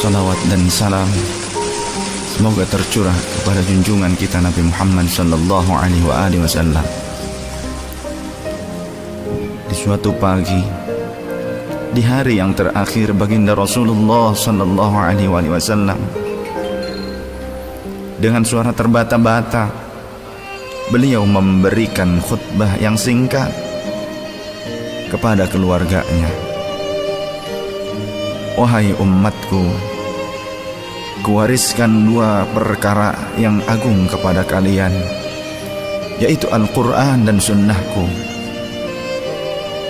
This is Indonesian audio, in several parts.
Salawat dan salam semoga tercurah kepada junjungan kita Nabi Muhammad sallallahu alaihi wasallam. Di suatu pagi, di hari yang terakhir baginda Rasulullah sallallahu alaihi wasallam, dengan suara terbata-bata beliau memberikan khutbah yang singkat kepada keluarganya. Wahai umatku, kuwariskan dua perkara yang agung kepada kalian, yaitu Al-Quran dan sunnahku,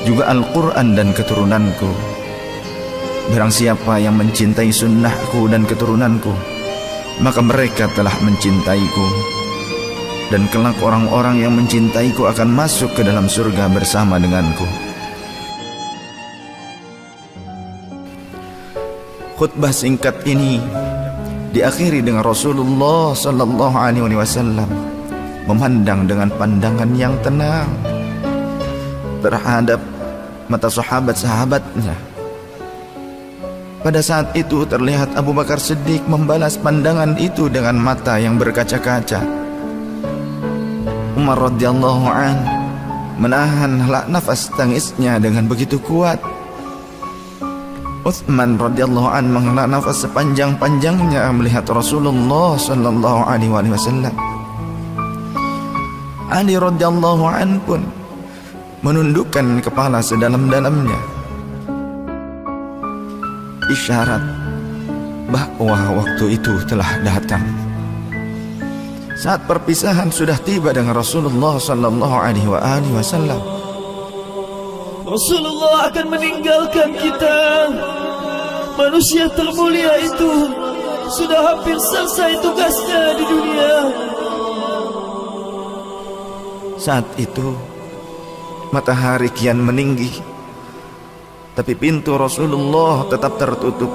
juga Al-Quran dan keturunanku. Barang siapa yang mencintai sunnahku dan keturunanku, maka mereka telah mencintaiku, dan kelak orang-orang yang mencintaiku akan masuk ke dalam surga bersama denganku. Khutbah singkat ini diakhiri dengan Rasulullah sallallahu alaihi wasallam memandang dengan pandangan yang tenang terhadap mata sahabat-sahabatnya. Pada saat itu terlihat Abu Bakar Siddiq membalas pandangan itu dengan mata yang berkaca-kaca. Umar radhiyallahu an menahan nafas tangisnya dengan begitu kuat. Utsman radhiyallahu an menghela nafas sepanjang-panjangnya melihat Rasulullah sallallahu alaihi wasallam. Ali radhiyallahu an pun menundukkan kepala sedalam-dalamnya, isyarat bahwa waktu itu telah datang. Saat perpisahan sudah tiba dengan Rasulullah sallallahu alaihi wasallam. Rasulullah akan meninggalkan kita. Manusia termulia itu sudah hampir selesai tugasnya di dunia. Saat itu matahari kian meninggi, tapi pintu Rasulullah tetap tertutup.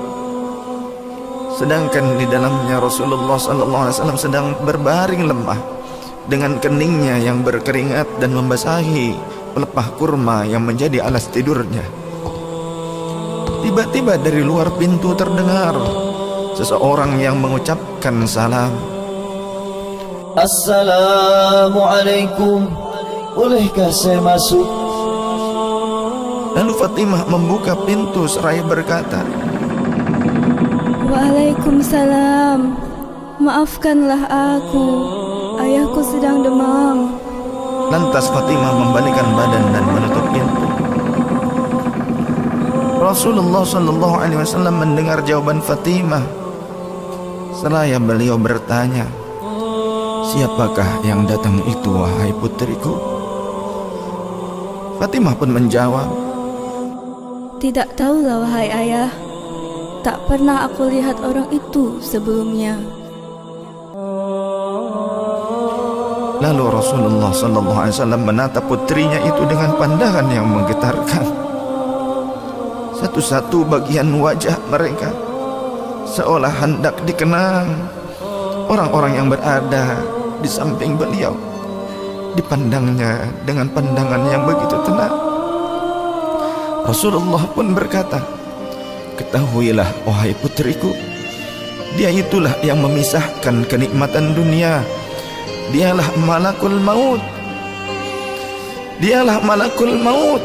Sedangkan di dalamnya Rasulullah sallallahu alaihi wasallam sedang berbaring lemah dengan keningnya yang berkeringat dan membasahi pelepah kurma yang menjadi alas tidurnya. Tiba-tiba dari luar pintu terdengar seseorang yang mengucapkan salam. Assalamualaikum, bolehkah saya masuk? Lalu Fatimah membuka pintu seraya berkata, Waalaikumsalam, maafkanlah aku, ayahku sedang demam. Lantas Fatimah membalikkan badan dan menutup pintu. Rasulullah sallallahu alaihi wasallam mendengar jawaban Fatimah. Seraya beliau bertanya, siapakah yang datang itu wahai putriku? Fatimah pun menjawab, tidak tahulah wahai ayah, tak pernah aku lihat orang itu sebelumnya. Lalu Rasulullah sallallahu alaihi wasallam menatap putrinya itu dengan pandangan yang menggetarkan. Satu-satu bagian wajah mereka seolah hendak dikenang. Orang-orang yang berada di samping beliau dipandangnya dengan pandangan yang begitu tenang. Rasulullah pun berkata, ketahuilah wahai putriku, dia itulah yang memisahkan kenikmatan dunia. Dialah malakul maut. Dialah malakul maut.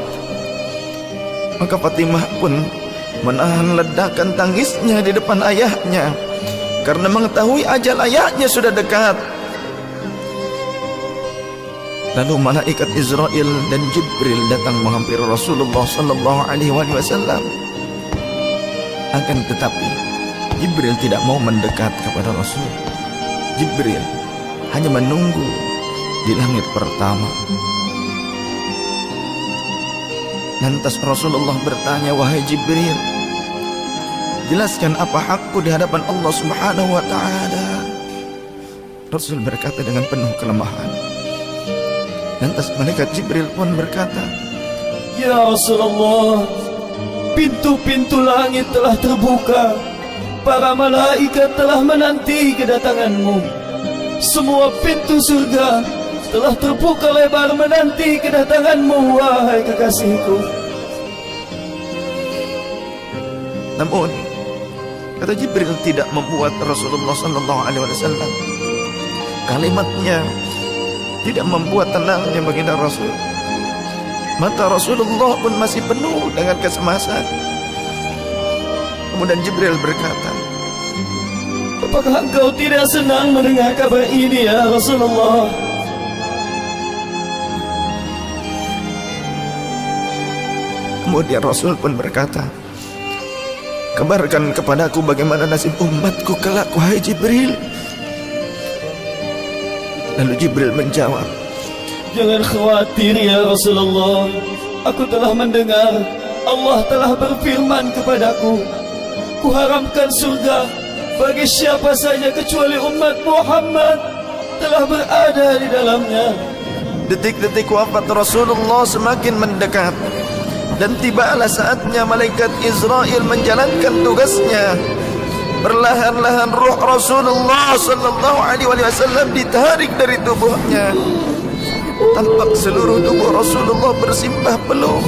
Maka Fatimah pun menahan ledakan tangisnya di depan ayahnya karena mengetahui ajal ayahnya sudah dekat. Lalu malaikat Israel dan Jibril datang menghampiri Rasulullah sallallahu alaihi wasallam. Akan tetapi Jibril tidak mau mendekat kepada Rasul. Jibril hanya menunggu di langit pertama. Lantas Rasulullah bertanya, wahai Jibril, jelaskan apa hakku di hadapan Allah Subhanahu wa ta'ala. Rasul berkata dengan penuh kelemahan. Lantas malaikat Jibril pun berkata, ya Rasulullah, pintu-pintu langit telah terbuka. Para malaikat telah menanti kedatanganmu. Semua pintu surga telah terbuka lebar menanti kedatanganmu, wahai kekasihku. Namun Kata Jibril tidak membuat Rasulullah sallallahu alaihi wasallam kalimatnya tidak membuat tenangnya baginda Rasul. Mata Rasulullah pun masih penuh dengan kecemasan. Kemudian Jibril berkata, apakah engkau tidak senang mendengar kabar ini ya Rasulullah? Kemudian Rasul pun berkata, kabarkan kepadaku bagaimana nasib umatku kelak, wahai Jibril. Lalu Jibril menjawab, jangan khawatir ya Rasulullah. Aku telah mendengar Allah telah berfirman kepadaku, kuharamkan surga bagi siapa saja kecuali umat Muhammad telah berada di dalamnya. detik-detik wafat Rasulullah semakin mendekat, dan tibalah saatnya malaikat Israel menjalankan tugasnya. Perlahan-lahan ruh Rasulullah sallallahu alaihi wasallam ditarik dari tubuhnya. Tampak seluruh tubuh Rasulullah bersimbah peluh.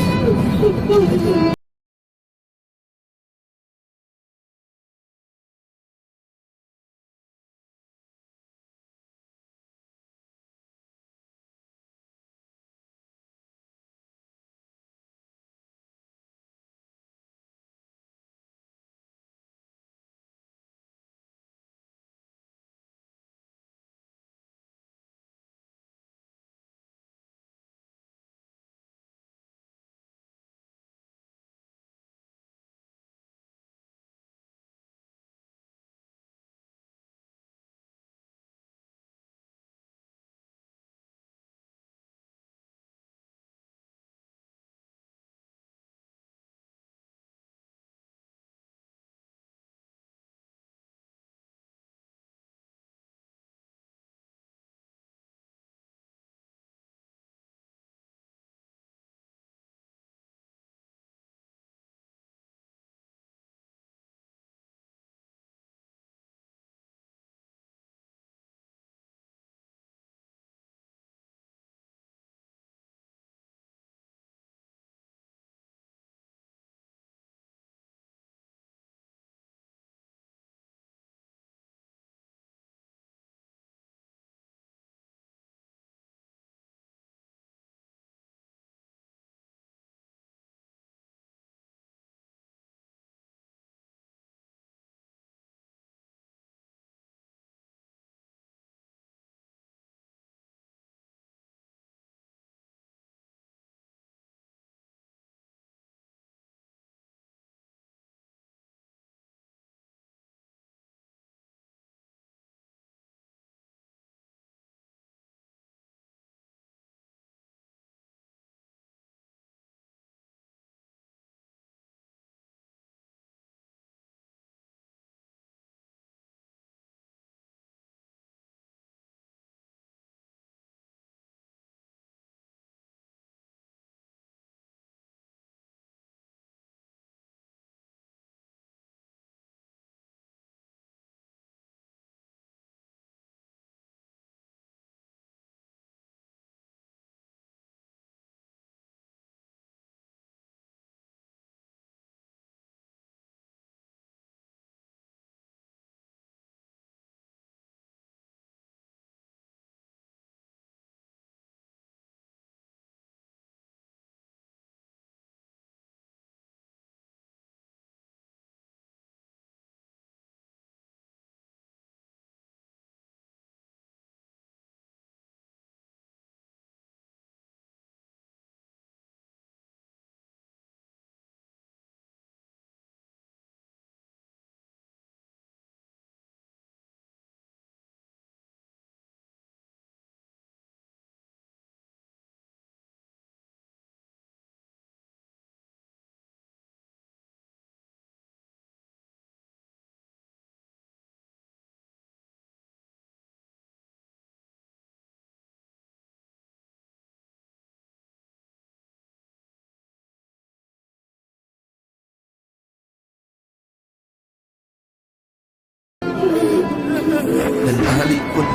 Dan Ali pun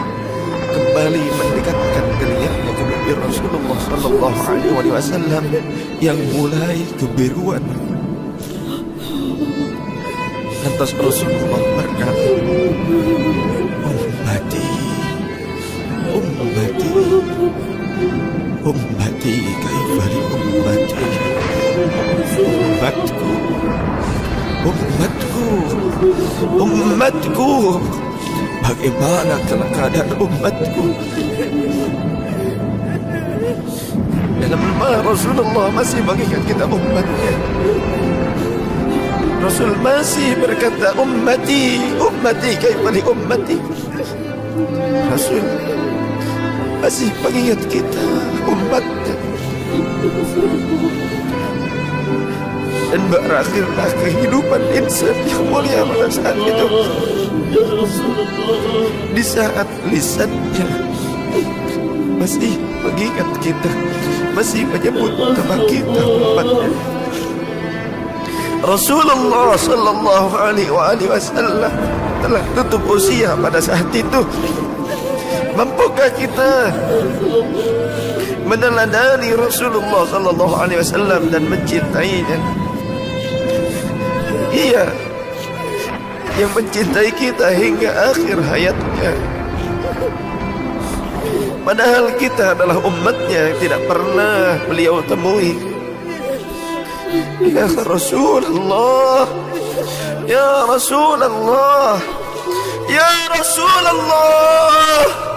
kembali mendekatkan telinganya ke bibir Rasulullah sallallahu alaihi wasallam yang mulai kebiruan. Lantas Rasulullah berkata, ummati, ummati, ummati, kaifa li ummati, ummatku, ummatku, umatku, bagaimana keadaan umatku? Dalam Rasulullah masih mengingat kita umatnya. Rasul masih berkata, ummati, ummati, kaifa li ummati. Rasul masih mengingat kita umatnya. Dan berakhirlah kehidupan insan yang mulia pada saat itu. Di saat lisannya masih mengingat kita, masih menyebut nama kita umatnya. Rasulullah sallallahu alaihi wasallam telah tutup usia pada saat itu. Mampukah kita meneladani Rasulullah sallallahu alaihi wasallam dan mencintainya? Ia yang mencintai kita hingga akhir hayatnya. Padahal kita adalah umatnya yang tidak pernah beliau temui. Ya Rasulullah, ya Rasulullah, ya Rasulullah.